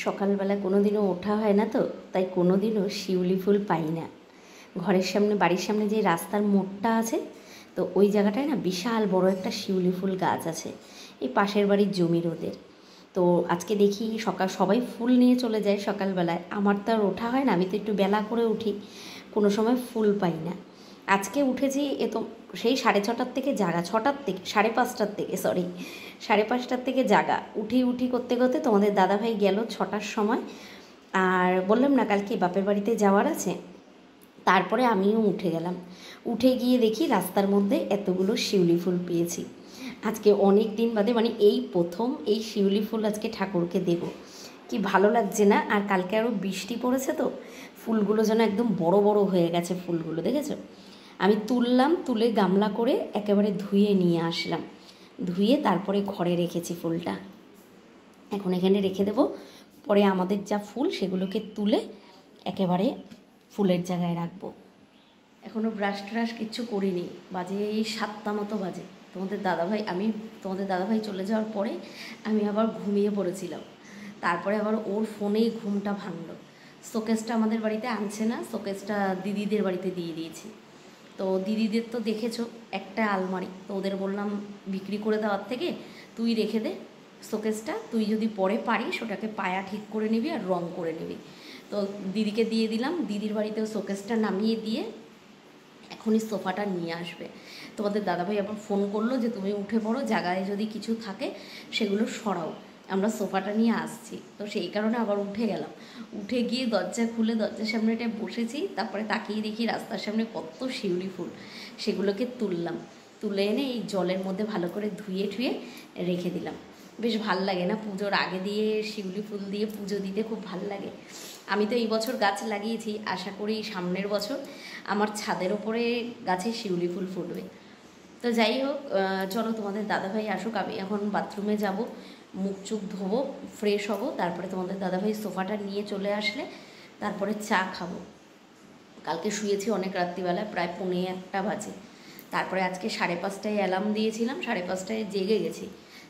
সকালবেলা কোনো দিনও ওঠা হয় না, তো তাই কোনো দিনও শিউলি ফুল পাই না। ঘরের সামনে, বাড়ির সামনে যে রাস্তার মোড়টা আছে, তো ওই জায়গাটায় না বিশাল বড় একটা শিউলি ফুল গাছ আছে, এই পাশের বাড়ির জমির ওদের। তো আজকে দেখি সবাই ফুল নিয়ে চলে যায় সকালবেলায়, আমার তো আর ওঠা হয় না, আমি তো একটু বেলা করে উঠি, কোনো সময় ফুল পাই না। আজকে উঠেছি তো সেই 6:30টার থেকে জাগা, 6টার থেকে 5:30টার থেকে 5:30টার থেকে জাগা, উঠি করতে করতে তোমাদের দাদাভাই গেল 6টার সময়। আর বললাম না কালকে বাপের বাড়িতে যাওয়ার আছে, তারপরে আমিও উঠে গেলাম। উঠে গিয়ে দেখি রাস্তার মধ্যে এতগুলো শিউলি ফুল পেয়েছি। আজকে অনেক দিন বাদে, মানে এই প্রথম এই শিউলি ফুল আজকে ঠাকুরকে দেব। কি ভালো লাগছে না? আর কালকে আরও বৃষ্টি পড়েছে, তো ফুলগুলো যেন একদম বড় বড় হয়ে গেছে ফুলগুলো, দেখেছো? আমি তুললাম, তুলে গামলা করে একেবারে ধুয়ে নিয়ে আসলাম, ধুয়ে তারপরে ঘরে রেখেছি ফুলটা। এখন এখানে রেখে দেব, পরে আমাদের যা ফুল সেগুলোকে তুলে একেবারে ফুলের জায়গায় রাখবো। এখনও ব্রাশ ট্রাশ কিচ্ছু করিনি, বাজে এই 7টা মতো বাজে। তোমাদের দাদাভাই চলে যাওয়ার পরে আমি আবার ঘুমিয়ে পড়েছিলাম, তারপরে আবার ওর ফোনেই ঘুমটা ভাঙলো। শোকেসটা আমাদের বাড়িতে আনছে না, শোকেসটা দিদিদের বাড়িতে দিয়ে দিয়েছি। তো দিদিদের তো দেখেছো একটা আলমারি, তো ওদের বললাম বিক্রি করে দেওয়ার থেকে তুই রেখে দে শোকেসটা, তুই যদি পরে পারিস ওটাকে পায়া ঠিক করে নিবি আর রং করে নিবি। তো দিদিকে দিয়ে দিলাম, দিদির বাড়িতেও শোকেসটা নামিয়ে দিয়ে এখনই সোফাটা নিয়ে আসবে। তোমাদের দাদাভাই আবার ফোন করলো যে তুমি উঠে পড়ো, জায়গায় যদি কিছু থাকে সেগুলো সরাও, আমরা সোফাটা নিয়ে আসছি। তো সেই কারণে আবার উঠে গেলাম, উঠে গিয়ে দরজা খুলে দরজার সামনেটায় বসেছি, তারপরে তাকিয়ে দেখি রাস্তার সামনে কত শিউলি ফুল, সেগুলোকে তুলে এনে এই জলের মধ্যে ভালো করে ধুয়ে রেখে দিলাম। বেশ ভাল লাগে না? পুজোর আগে দিয়ে শিউলি ফুল দিয়ে পুজো দিতে খুব ভাল লাগে। আমি তো এই বছর গাছ লাগিয়েছি, আশা করি সামনের বছর আমার ছাদের ওপরে গাছে শিউলি ফুল ফুটবে। তো যাই হোক, চলো তোমাদের দাদাভাই আসুক, আমি এখন বাথরুমে যাব, মুখ চুখ ধোবো, ফ্রেশ হব, তারপরে তোমাদের দাদাভাই সোফাটা নিয়ে চলে আসলে তারপরে চা খাবো। কালকে শুয়েছি অনেক রাত্রিবেলায়, প্রায় 1:45 বাজে। তারপরে আজকে 5:30টায় অ্যালার্ম দিয়েছিলাম, 5:30টায় জেগে গেছি।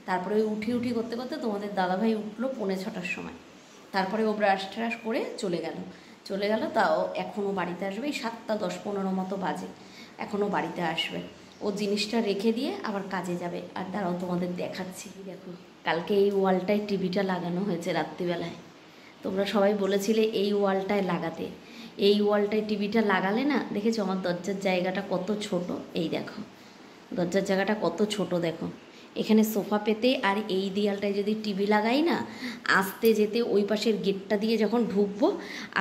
তারপরে ওই উঠি করতে করতে তোমাদের দাদাভাই উঠলো 5:45টার সময়। তারপরে ও ব্রাশ ট্রাশ করে চলে গেল, তাও এখনও বাড়িতে আসবে, এই 7:10-15 মতো বাজে, এখনও বাড়িতে আসবে। ও জিনিসটা রেখে দিয়ে আবার কাজে যাবে। আর দাঁড়াও তোমাদের দেখাচ্ছি, দেখো কালকে এই ওয়ালটায় টিভিটা লাগানো হয়েছে রাত্রিবেলায়। তোমরা সবাই বলেছিলে এই ওয়ালটায় লাগাতে, এই ওয়ালটায় টিভিটা লাগালে না, দেখেছো আমার দরজার জায়গাটা কত ছোট, এই দেখো দরজার জায়গাটা কত ছোট, দেখো এখানে সোফা পেতে আর এই দেয়ালটায় যদি টিভি লাগাই না, আসতে যেতে ওই পাশের গেটটা দিয়ে যখন ঢুকবো,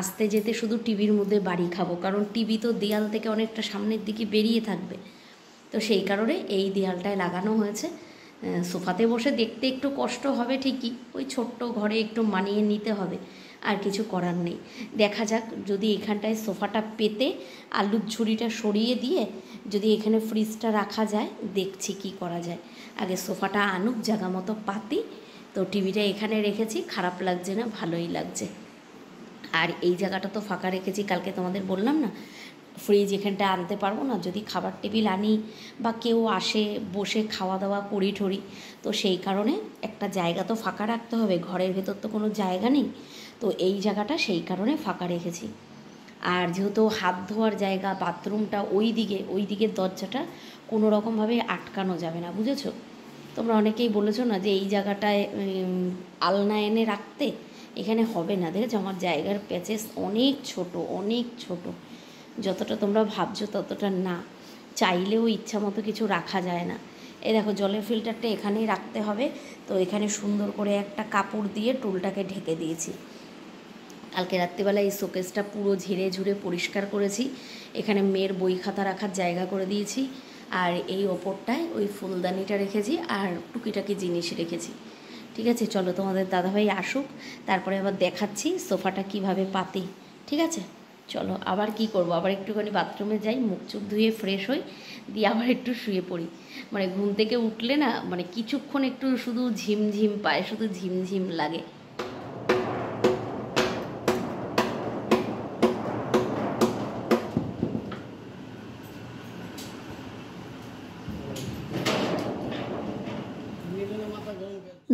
আসতে যেতে শুধু টিভির মধ্যে বাড়ি খাবো, কারণ টিভি তো দেয়াল থেকে অনেকটা সামনের দিকে বেরিয়ে থাকবে। তো সেই কারণে এই দেয়ালটায় লাগানো হয়েছে। সোফাতে বসে দেখতে একটু কষ্ট হবে ঠিকই, ওই ছোট্ট ঘরে একটু মানিয়ে নিতে হবে, আর কিছু করার নেই। দেখা যাক, যদি এখানটায় সোফাটা পেতে আলুর ঝুড়িটা সরিয়ে দিয়ে যদি এখানে ফ্রিজটা রাখা যায়, দেখছি কি করা যায়। আগে সোফাটা আনুক, জায়গা মতো পাতি। তো টিভিটা এখানে রেখেছি, খারাপ লাগছে না, ভালোই লাগছে। আর এই জায়গাটা তো ফাঁকা রেখেছি, কালকে তোমাদের বললাম না ফ্রিজ এখানটা আনতে পারবো না, যদি খাবার টেবিল আনি বা কেউ আসে বসে খাওয়া দাওয়া করি ঠরি, তো সেই কারণে একটা জায়গা তো ফাঁকা রাখতে হবে, ঘরের ভেতর তো কোনো জায়গা নেই, তো এই জায়গাটা সেই কারণে ফাঁকা রেখেছি। আর যেহেতু হাত ধোয়ার জায়গা, বাথরুমটা ওই দিকের দরজাটা কোনো রকমভাবে আটকানো যাবে না, বুঝেছো? তোমরা অনেকেই বলেছো না যে এই জায়গাটায় আলনা এনে রাখতে, এখানে হবে না। দেখেছো আমার জায়গার প্যাচেস অনেক ছোট, যতটা তোমরা ভাবছো ততটা না, চাইলেও ইচ্ছা মতো কিছু রাখা যায় না। এই দেখো জলের ফিল্টারটা এখানেই রাখতে হবে, তো এখানে সুন্দর করে একটা কাপড় দিয়ে টুলটাকে ঢেকে দিয়েছি। কালকে রাত্রিবেলা এই শোকেসটা পুরো ঝেড়ে ঝুড়ে পরিষ্কার করেছি, এখানে মেয়ের বই খাতা রাখার জায়গা করে দিয়েছি, আর এই ওপরটায় ওই ফুলদানিটা রেখেছি, আর টুকিটাকি জিনিস রেখেছি। ঠিক আছে, চলো তোমাদের দাদাভাই আসুক, তারপরে আবার দেখাচ্ছি সোফাটা কিভাবে পাতি। ঠিক আছে, চলো। আবার কি করব, আবার একটুখানি বাথরুমে যাই, মুখ চুখ ধুয়ে ফ্রেশ হই, দিয়ে আবার একটু শুয়ে পড়ি। মানে ঘুম থেকে উঠলে না, মানে কিছুক্ষণ একটু শুধু ঝিমঝিম পায়, শুধু ঝিমঝিম লাগে।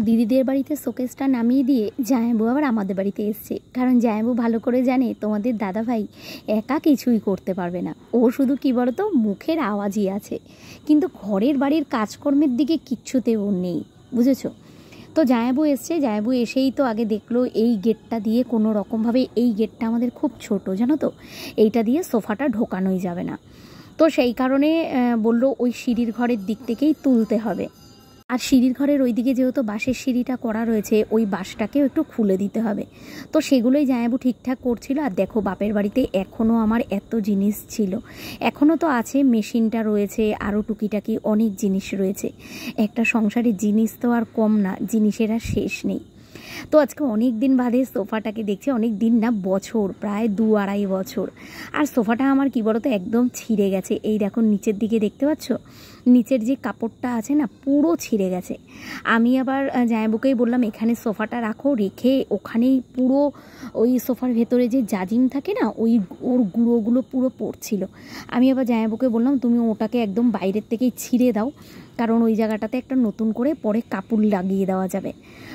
দিদিদের বাড়িতে শোকেসটা নামিয়ে দিয়ে জামাইবু আবার আমাদের বাড়িতে এসছে, কারণ জামাইবু ভালো করে জানে তোমাদের দাদাভাই একা কিছুই করতে পারবে না। ও শুধু কী বলতো মুখের আওয়াজই আছে, কিন্তু ঘরের বাড়ির কাজকর্মের দিকে কিচ্ছুতে ও নেই, বুঝেছো? তো জামাইবু এসছে, জামাইবু এসেই তো আগে দেখলো এই গেটটা দিয়ে কোনো রকমভাবে, এই গেটটা আমাদের খুব ছোট জানো তো, এইটা দিয়ে সোফাটা ঢোকানোই যাবে না। তো সেই কারণে বললো ওই সিঁড়ির ঘরের দিক থেকেই তুলতে হবে। আর সিঁড়ির ঘরের ওইদিকে যেহেতু বাঁশের সিঁড়িটা করা রয়েছে, ওই বাঁশটাকেও একটু খুলে দিতে হবে। তো সেগুলোই জামাইবু ঠিকঠাক করছিল। আর দেখো বাপের বাড়িতে এখনও আমার এত জিনিস ছিল, এখনও তো আছে, মেশিনটা রয়েছে, আরও টুকিটাকি অনেক জিনিস রয়েছে। একটা সংসারের জিনিস তো আর কম না, জিনিসের আর শেষ নেই। তো আজকে অনেক দিন বাদে সোফাটাকে দেখছি, অনেক দিন না, বছর, প্রায় 2-2.5 বছর। আর সোফাটা আমার কী বলতো একদম ছিঁড়ে গেছে। এই দেখো নিচের দিকে দেখতে পাচ্ছ, নিচের যে কাপড়টা আছে না পুরো ছিঁড়ে গেছে। আমি আবার জামাইবুকেই বললাম এখানে সোফাটা রাখো, রেখে ওখানেই পুরো ওই সোফার ভেতরে যে জাজিম থাকে না, ওর গুঁড়োগুলো পুরো পড়ছিল। আমি আবার জামাইবুকে বললাম তুমি ওটাকে একদম বাইরের থেকেই ছিঁড়ে দাও, কারণ ওই জায়গাটাতে একটা নতুন করে পরে কাপড় লাগিয়ে দেওয়া যাবে।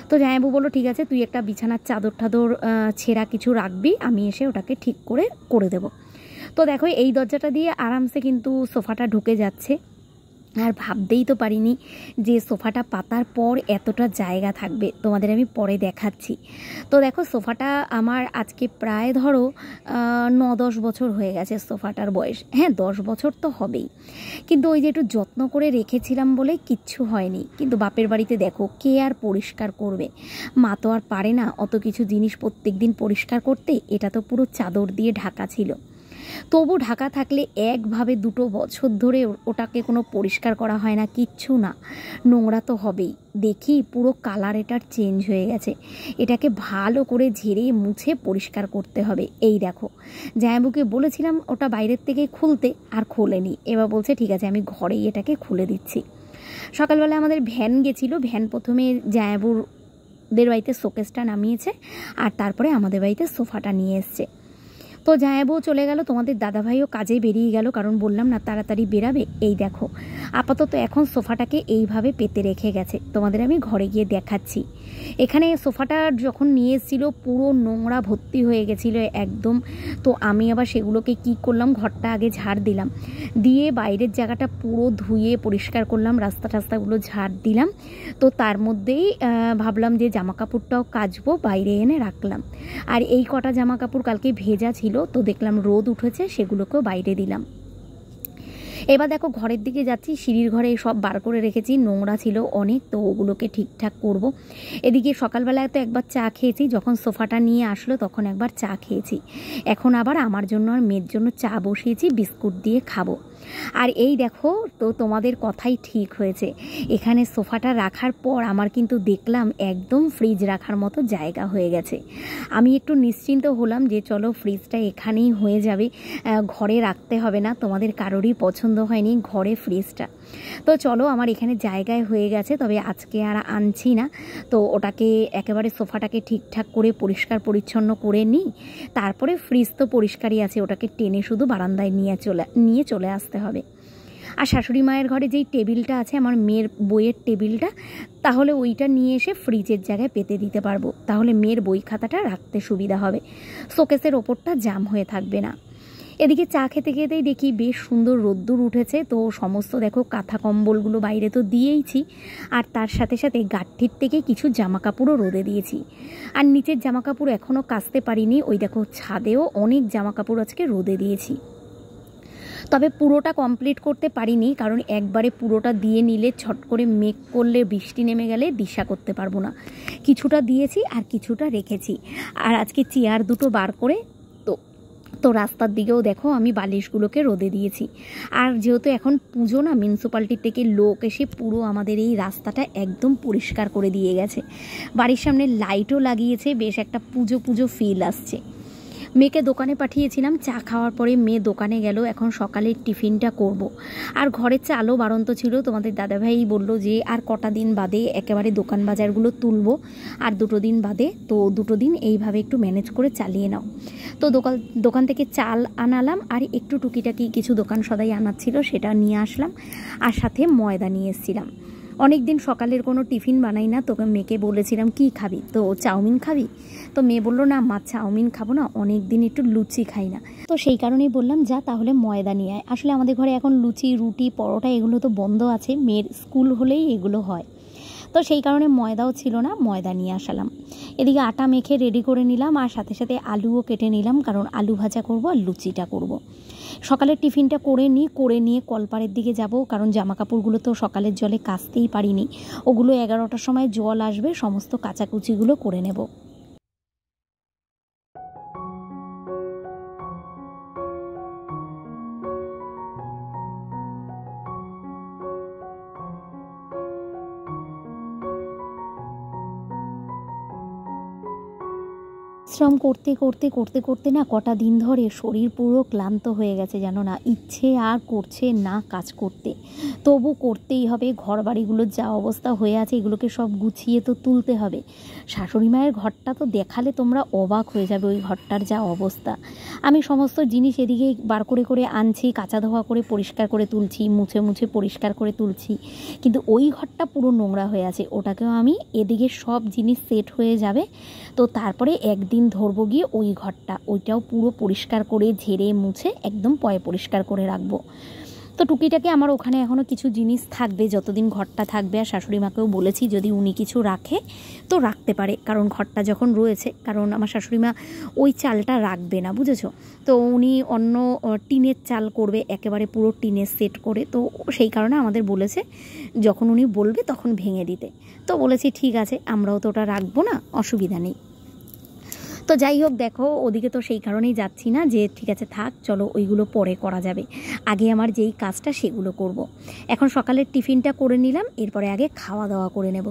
তো জামাইবু বললো ঠিক আছে, তুই একটা বিছানার চাদর টাদর ছেঁড়া কিছু রাখবি, আমি এসে ওটাকে ঠিক করে দেবো। তো দেখো এই দরজাটা দিয়ে আরামসে কিন্তু সোফাটা ঢুকে যাচ্ছে। আর ভাবতেই তো পারিনি যে সোফাটা পাতার পর এতটা জায়গা থাকবে, তোমাদের আমি পরে দেখাচ্ছি। তো দেখো সোফাটা আমার আজকে প্রায় ধরো 9-10 বছর হয়ে গেছে সোফাটার বয়স। হ্যাঁ 10 বছর তো হবেই, কিন্তু ওই যে একটু যত্ন করে রেখেছিলাম বলে কিচ্ছু হয়নি। কিন্তু বাপের বাড়িতে দেখো কে আর পরিষ্কার করবে, মা তো আর পারে না অত কিছু জিনিস প্রত্যেক দিন পরিষ্কার করতে। এটা তো পুরো চাদর দিয়ে ঢাকা ছিল, তবু ঢাকা থাকলে একভাবে 2 বছর ধরে ওটাকে কোনো পরিষ্কার করা হয় না, কিচ্ছু না, নোংরা তো হবেই। দেখি পুরো কালার এটার চেঞ্জ হয়ে গেছে, এটাকে ভালো করে ঝেড়ে মুছে পরিষ্কার করতে হবে। এই দেখো জামাইবুকে বলেছিলাম ওটা বাইরের থেকে খুলতে, আর খোলেনি। এবার বলছে ঠিক আছে আমি ঘরেই এটাকে খুলে দিচ্ছি। সকালবেলা আমাদের ভ্যান গেছিলো, ভ্যান প্রথমে জামাইবুদের বাড়িতে শোকেসটা নামিয়েছে, আর তারপরে আমাদের বাড়িতে সোফাটা নিয়ে এসছে। তো জামাইবু চলে গেল, তোমাদের দাদাভাইও কাজে বেরিয়ে গেল, কারণ বললাম না তাড়াতাড়ি বেরাবে। এই দেখো আপাতত এখন সোফাটাকে এইভাবে পেতে রেখে গেছে, তোমাদের আমি ঘরে গিয়ে দেখাচ্ছি। এখানে সোফাটা যখন নিয়ে এসেছিলো পুরো নোংরা ভর্তি হয়ে গেছিলো একদম। তো আমি আবার সেগুলোকে কি করলাম, ঘরটা আগে ঝাড় দিলাম, দিয়ে বাইরের জায়গাটা পুরো ধুয়ে পরিষ্কার করলাম, রাস্তা টাস্তাগুলো ঝাড় দিলাম। তো তার মধ্যেই ভাবলাম যে জামা কাপড়টাও কাচবো, বাইরে এনে রাখলাম। আর এই কটা জামা কাপড় কালকে ভেজা ছিল, তো দেখলাম রোদ উঠেছে, সেগুলোকেও বাইরে দিলাম। এবার দেখো ঘরের দিকে যাচ্ছি, সিঁড়ির ঘরে সব বার করে রেখেছি, নোংরা ছিল অনেক, তো ওগুলোকে ঠিকঠাক করব। এদিকে সকালবেলায় তো একবার চা খেয়েছি, যখন সোফাটা নিয়ে আসলো তখন একবার চা খেয়েছি। এখন আবার আমার জন্য আর মেয়ের জন্য চা বসিয়েছি, বিস্কুট দিয়ে খাবো। আর এই দেখো, তো তোমাদের কথাই ঠিক হয়েছে, এখানে সোফাটা রাখার পর আমার কিন্তু দেখলাম একদম ফ্রিজ রাখার মতো জায়গা হয়ে গেছে। আমি একটু নিশ্চিন্ত হলাম যে চলো ফ্রিজটা এখানেই হয়ে যাবে, ঘরে রাখতে হবে না, তোমাদের কারোরই পছন্দ হয়নি ঘরে ফ্রিজটা। তো চলো আমার এখানে জায়গায় হয়ে গেছে, তবে আজকে আর আনছি না। তো ওটাকে একেবারে সোফাটাকে ঠিকঠাক করে পরিষ্কার পরিচ্ছন্ন করে নিই, তারপরে ফ্রিজ তো পরিষ্কারই আছে, ওটাকে টেনে শুধু বারান্দায় নিয়ে চলে আসতে হবে। আর শাশুড়ি মায়ের ঘরে যেই টেবিলটা আছে আমার মেয়ের বইয়ের টেবিলটা, তাহলে ওইটা নিয়ে এসে ফ্রিজের জায়গায় পেতে দিতে পারবো, তাহলে মেয়ের বই খাতাটা রাখতে সুবিধা হবে, শোকেসের ওপরটা জাম হয়ে থাকবে না। এদিকে চা খেতে খেতেই দেখি বেশ সুন্দর রোদ্দুর উঠেছে, তো সমস্ত দেখো কাঁথা কম্বলগুলো বাইরে তো দিয়েইছি, আর তার সাথে সাথে গাঁঠির থেকে কিছু জামা কাপড়ও রোদে দিয়েছি। আর নিচের জামা কাপড় এখনও কাচতে পারিনি, ওই দেখো ছাদেও অনেক জামা কাপড় আজকে রোদে দিয়েছি। তবে পুরোটা কমপ্লিট করতে পারিনি, কারণ একবারে পুরোটা দিয়ে নিলে ছট করে মেঘ করলে বৃষ্টি নেমে গেলে দিশা করতে পারবো না। কিছুটা দিয়েছি আর কিছুটা রেখেছি। আর আজকে চেয়ার দুটো বার করে তো রাস্তার দিকেও দেখো আমি বালিশগুলোকে রোদে দিয়েছি। আর যেহেতু এখন পুজো না, মিউনিসিপ্যালিটির থেকে লোক এসে পুরো আমাদের এই রাস্তাটা একদম পরিষ্কার করে দিয়ে গেছে, বাড়ির সামনে লাইটও লাগিয়েছে, বেশ একটা পুজো পুজো ফিল আসছে। মেয়েকে দোকানে পাঠিয়েছিলাম, চা খাওয়ার পরে মেয়ে দোকানে গেল, এখন সকালের টিফিনটা করব। আর ঘরের চালও বাড়ন্ত ছিল, তোমাদের দাদাভাই বললো যে আর কটা দিন বাদে একেবারে দোকান বাজারগুলো তুলবো, আর 2 দিন বাদে, তো 2 দিন এইভাবে একটু ম্যানেজ করে চালিয়ে নাও। তো দোকান থেকে চাল আনালাম, আর একটু টুকিটাকি কিছু দোকান সদাই আনার ছিল সেটা নিয়ে আসলাম, আর সাথে ময়দা নিয়ে এসেছিলাম। অনেক দিন সকালের কোনো টিফিন বানাই না, তোকে মেয়েকে বলেছিলাম কি খাবি, তো চাউমিন খাবি, তো মেয়ে বললো না মা চাউমিন খাবো না, অনেক দিন একটু লুচি খাই না। তো সেই কারণেই বললাম যা তাহলে ময়দা নিয়ে আয়। আসলে আমাদের ঘরে এখন লুচি রুটি পরোটা এগুলো তো বন্ধ আছে, মেয়ের স্কুল হলেই এগুলো হয়, তো সেই কারণে ময়দাও ছিল না, ময়দা নিয়ে আসালাম। এদিকে আটা মেখে রেডি করে নিলাম, আর সাথে সাথে আলুও কেটে নিলাম, কারণ আলু ভাজা করব আর লুচিটা করব। সকালের টিফিনটা করে নিয়ে কলপাড়ের দিকে যাব, কারণ জামা কাপড়গুলো তো সকালের জলে কাচতেই পারিনি, ওগুলো 11টার সময় জল আসবে, সমস্ত কাচাকুচিগুলো করে নেব। শ্রম করতে না কটা দিন ধরে শরীর পুরো ক্লান্ত হয়ে গেছে, জানো না, ইচ্ছে আর করছে না কাজ করতে, তবু করতেই হবে। ঘর বাড়িগুলোর যা অবস্থা হয়ে আছে এগুলোকে সব গুছিয়ে তো তুলতে হবে। শাশুড়ি মায়ের ঘরটা তো দেখালে তোমরা অবাক হয়ে যাবে, ওই ঘরটার যা অবস্থা। আমি সমস্ত জিনিস এদিকে বার করে আনছি, কাঁচা ধোয়া করে পরিষ্কার করে তুলছি, মুছে পরিষ্কার করে তুলছি, কিন্তু ওই ঘরটা পুরো নোংরা হয়ে আছে। ওটাকেও আমি এদিকে সব জিনিস সেট হয়ে যাবে, তো তারপরে একদিন ধরবো গিয়ে ওই ঘরটা, ওইটাও পুরো পরিষ্কার করে ঝেড়ে মুছে একদম পরিষ্কার করে রাখবো। তো টুকিটাকে আমার ওখানে এখনও কিছু জিনিস থাকবে যতদিন ঘরটা থাকবে, আর শাশুড়ি মাকেও বলেছি যদি উনি কিছু রাখে তো রাখতে পারে, কারণ ঘরটা যখন রয়েছে, কারণ আমার শাশুড়ি মা ওই চালটা রাখবে না, বুঝেছো, তো উনি অন্য টিনের চাল করবে, একেবারে পুরো টিনের সেট করে, তো সেই কারণে আমাদের বলেছে যখন উনি বলবে তখন ভেঙে দিতে। তো বলেছি ঠিক আছে, আমরাও তো ওটা রাখবো না, অসুবিধা নেই। তো যাই হোক, দেখো ওদিকে তো সেই কারণেই যাচ্ছি না, যে ঠিক আছে থাক, চলো ওইগুলো পরে করা যাবে, আগে আমার যেই কাজটা সেগুলো করব। এখন সকালের টিফিনটা করে নিলাম, এরপরে আগে খাওয়া দাওয়া করে নেব।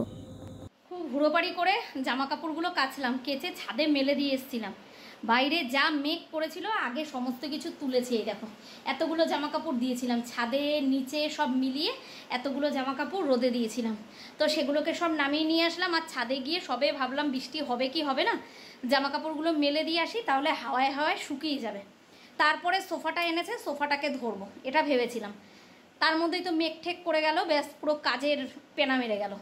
খুব হুড়োপাড়ি করে জামা কাপড়গুলো কাচলাম, কেচে ছাদে মেলে দিয়ে এসেছিলাম। বাইরে যা মেঘ করেছিল, আগে সমস্ত কিছু তুলেছি। এই দেখো এতগুলো জামা কাপড় দিয়েছিলাম ছাদে, নিচে সব মিলিয়ে এতগুলো জামা কাপড় রোদে দিয়েছিলাম, তো সেগুলোকে সব নামিয়ে নিয়ে আসলাম। আর ছাদে গিয়ে সবে ভাবলাম বৃষ্টি হবে কি হবে না, জামা কাপড়গুলো মেলে দিয়ে আসি, তাহলে হাওয়ায় হাওয়ায় শুকিয়ে যাবে। তারপরে সোফাটা এনেছে, সোফাটাকে ধরবো এটা ভেবেছিলাম, তার মধ্যেই তো মেঘ ঠেক করে গেল, ব্যাস পুরো কাজের পেনা মেরে গেল।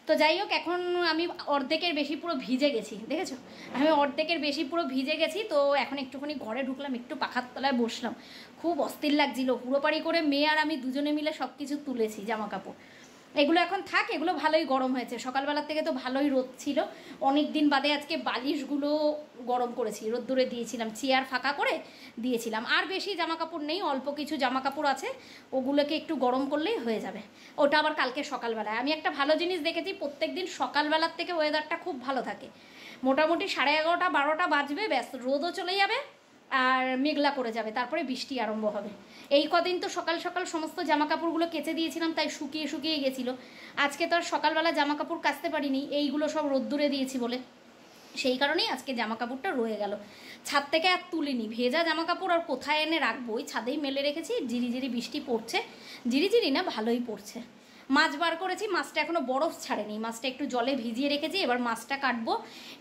তো যাই হোক, এখন আমি অর্ধেকের বেশি পুরো ভিজে গেছি, দেখেছো, আমি অর্ধেকের বেশি পুরো ভিজে গেছি। তো এখন একটুখানি ঘরে ঢুকলাম, একটু পাখার তলায় বসলাম, খুব অস্থির লাগছিল। হুড়োপাড়ি করে মেয়ে আর আমি দুজনে মিলে সব কিছু তুলেছি জামা কাপড়, এগুলো এখন থাক, এগুলো ভালোই গরম হয়েছে। সকালবেলার থেকে তো ভালোই রোদ ছিল, অনেক দিন বাদে আজকে বালিশগুলো গরম করেছি, রোদ্দুরে দিয়েছিলাম, চেয়ার ফাঁকা করে দিয়েছিলাম। আর বেশি জামা কাপড় নেই, অল্প কিছু জামা কাপড় আছে, ওগুলোকে একটু গরম করলেই হয়ে যাবে। ওটা আবার কালকে সকালবেলায়। আমি একটা ভালো জিনিস দেখেছি, প্রত্যেক দিন সকালবেলার থেকে ওয়েদারটা খুব ভালো থাকে, মোটামুটি 11:30 12টা বাজবে, ব্যাস রোদও চলে যাবে আর মেঘলা করে যাবে, তারপরে বৃষ্টি আরম্ভ হবে। এই কদিন তো সকাল সকাল সমস্ত জামা কাপড়গুলো কেচে দিয়েছিলাম, তাই শুকিয়ে গেছিলো। আজকে তো আর সকালবেলা জামা কাপড় কাচতে পারিনি, এইগুলো সব রোদ্দুরে দিয়েছি বলে, সেই কারণেই আজকে জামা কাপড়টা রয়ে গেল। ছাদ থেকে আর তুলিনি, ভেজা জামা কাপড় আর কোথায় এনে রাখবো, ওই ছাদেই মেলে রেখেছি। ঝিরিঝিরি বৃষ্টি পড়ছে, ঝিরিঝিরি না ভালোই পড়ছে। মাছ বার করেছি, মাছটা এখনও বরফ ছাড়েনি, মাছটা একটু জলে ভিজিয়ে রেখেছি, এবার মাছটা কাটবো,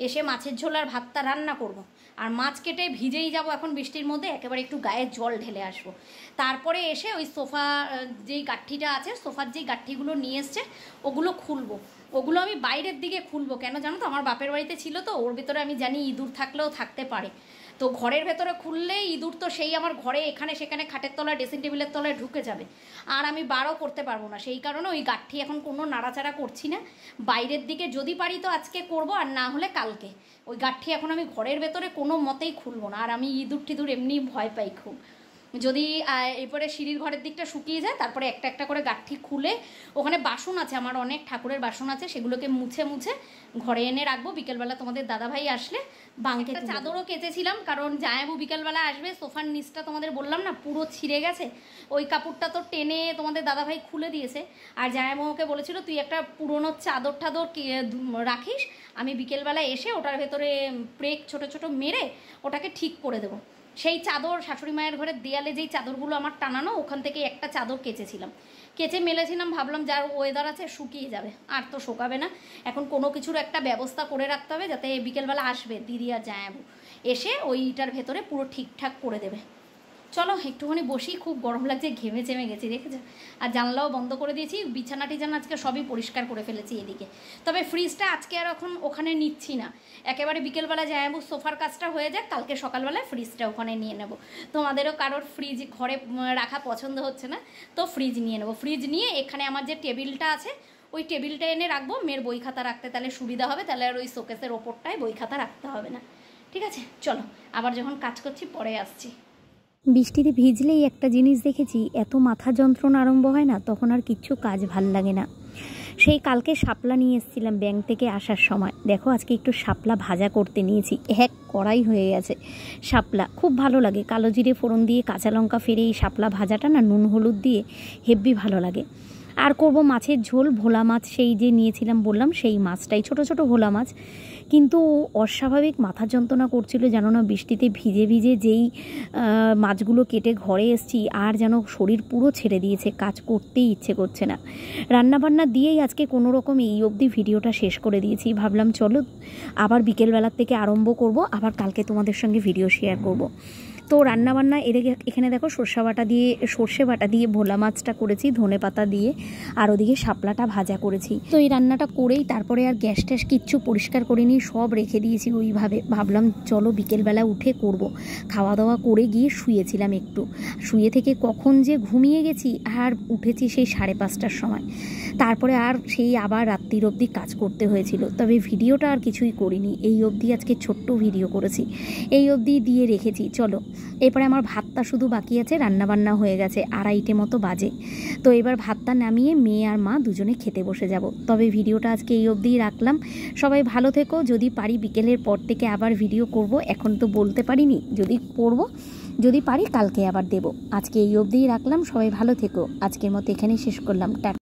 এসে মাছের ঝোল আর ভাতটা রান্না করব। আর মাছ কেটে ভিজেই যাব এখন বৃষ্টির মধ্যে, একেবারে একটু গায়ে জল ঢেলে আসবো। তারপরে এসে ওই সোফা যেই গাঁঠিটা আছে, সোফার যেই গাঁঠিগুলো নিয়ে এসছে ওগুলো খুলবো। ওগুলো আমি বাইরের দিকে খুলবো, কেন জানো তো, আমার বাপের বাড়িতে ছিল তো, ওর ভিতরে আমি জানি ইঁদুর থাকলেও থাকতে পারে, তো ঘরের ভেতরে খুললে ইঁদুর তো সেই আমার ঘরে এখানে সেখানে খাটের তলায় ড্রেসিং টেবিলের তলায় ঢুকে যাবে, আর আমি বারও করতে পারবো না। সেই কারণে ওই গাঁঠি এখন কোনো নাড়াচাড়া করছি না, বাইরের দিকে যদি পারি তো আজকে করব, আর না হলে কালকে। ওই গাঁঠি এখন আমি ঘরের ভেতরে কোনো মতেই খুলবো না, আর আমি ইঁদুর টিঁদুর এমনি ভয় পাই খুব। যদি এরপরে সিঁড়ির ঘরের দিকটা শুকিয়ে যায়, তারপরে একটা একটা করে গাঁঠি খুলে, ওখানে বাসন আছে আমার অনেক, ঠাকুরের বাসন আছে, সেগুলোকে মুছে ঘরে এনে রাখবো। বিকেলবেলা তোমাদের দাদাভাই আসলে বাঁকে চাদরও কেচেছিলাম, কারণ জায়াবু বিকেলবেলা আসবে। সোফার নিচটা তোমাদের বললাম না পুরো ছিঁড়ে গেছে, ওই কাপড়টা তো টেনে তোমাদের দাদাভাই খুলে দিয়েছে। আর জায়াবুকে বলেছিল তুই একটা পুরোনো চাদর টাদর রাখিস, আমি বিকেলবেলা এসে ওটার ভেতরে ব্রেক ছোট ছোট মেরে ওটাকে ঠিক করে দেবো। সেই চাদর শাশুড়ি মায়ের ঘরের দেয়ালে যেই চাদরগুলো আমার টানানো, ওখান থেকে একটা চাদর কেচেছিলাম, কেচে মেলেছিলাম, ভাবলাম যার ওয়েদার আছে শুকিয়ে যাবে, আর তো শোকাবে না। এখন কোনো কিছুর একটা ব্যবস্থা করে রাখতে হবে, যাতে বিকেলবেলা আসবে দিদি আর জায়াবু, এসে ওইটার ভেতরে পুরো ঠিকঠাক করে দেবে। চলো একটুখানি বসি, খুব গরম লাগছে, ঘেমে চেমে গেছি দেখেছো। আর জানলাও বন্ধ করে দিয়েছি, বিছানা টিছানা আজকে সবই পরিষ্কার করে ফেলেছি এদিকে। তবে ফ্রিজটা আজকে আর এখন ওখানে নিচ্ছি না, একেবারে বিকেলবেলা যাবো, সোফার কাজটা হয়ে যাক, কালকে সকালবেলায় ফ্রিজটা ওখানে নিয়ে নেব। তোমাদেরও কারোর ফ্রিজ ঘরে রাখা পছন্দ হচ্ছে না তো ফ্রিজ নিয়ে নেবো। ফ্রিজ নিয়ে এখানে আমার যে টেবিলটা আছে ওই টেবিলটা এনে রাখবো, মেয়ের বই খাতা রাখতে তাহলে সুবিধা হবে, তাহলে আর ওই শোকেসের ওপরটায় বই খাতা রাখতে হবে না। ঠিক আছে, চলো আবার যখন কাজ করছি পরে আসছি। বৃষ্টিতে ভিজলেই একটা জিনিস দেখেছি, এত মাথা যন্ত্রণা আরম্ভ হয় না, তখন আর কিচ্ছু কাজ ভাল লাগে না। সেই কালকে শাপলা নিয়ে এসেছিলাম ব্যাংক থেকে আসার সময়, দেখো আজকে একটু শাপলা ভাজা করতে নিয়েছি, এক কড়াই হয়ে গেছে শাপলা। খুব ভালো লাগে, কালো জিরে ফোড়ন দিয়ে কাঁচা লঙ্কা ফেরে এই শাপলা ভাজাটা না নুন হলুদ দিয়ে হেব্বি ভালো লাগে। আর করব মাছের ঝোল, ভোলা মাছ সেই যে নিয়েছিলাম বললাম সেই মাছটাই, ছোট ছোট ভোলা মাছ। কিন্তু অস্বাভাবিক মাথা যন্ত্রণা করছিল জানো না, বৃষ্টিতে ভিজে ভিজে যেই মাছগুলো কেটে ঘরে এসছি আর যেন শরীর পুরো ছেড়ে দিয়েছে, কাজ করতেই ইচ্ছে করছে না। রান্নাবান্না দিয়েই আজকে কোনো রকম এই অবধি ভিডিওটা শেষ করে দিয়েছি। ভাবলাম চলো আবার বিকেলবেলার থেকে আরম্ভ করব, আবার কালকে তোমাদের সঙ্গে ভিডিও শেয়ার করব। তো রান্নাবান্না এখানে দেখো সর্ষে বাটা দিয়ে ভোলা মাছটা করেছি ধনে পাতা দিয়ে, আর ওদিকে শাপলাটা ভাজা করেছি। তো এই রান্নাটা করেই তারপরে আর গ্যাস ট্যাস কিচ্ছু পরিষ্কার করিনি, সব রেখে দিয়েছি ওইভাবে। ভাবলাম চলো বিকেলবেলা উঠে করব। খাওয়া দাওয়া করে গিয়ে শুয়েছিলাম একটু, শুয়ে থেকে কখন যে ঘুমিয়ে গেছি, আর উঠেছি সেই 5:30টার সময়। তারপরে আর সেই আবার রাত্রির অবধি কাজ করতে হয়েছিল, তবে ভিডিওটা আর কিছুই করিনি। এই অবধি আজকে ছোট্ট ভিডিও করেছি, এই অবধি দিয়ে রেখেছি। চলো এরপরে আমার ভাতটা শুধু বাকি আছে, রান্নাবান্না হয়ে গেছে, 2:30 মতো বাজে। তো এবার ভাতটা নামিয়ে মেয়ে আর মা দুজনে খেতে বসে যাব। তবে ভিডিওটা আজকে এই অবধিই রাখলাম, সবাই ভালো থেকো। যদি পারি বিকেলের পর থেকে আবার ভিডিও করব, এখন তো বলতে পারিনি, যদি করব, যদি পারি কালকে আবার দেব। আজকে এই অবধিই রাখলাম, সবাই ভালো থেকো। আজকের মতো এখানেই শেষ করলাম, টাটা।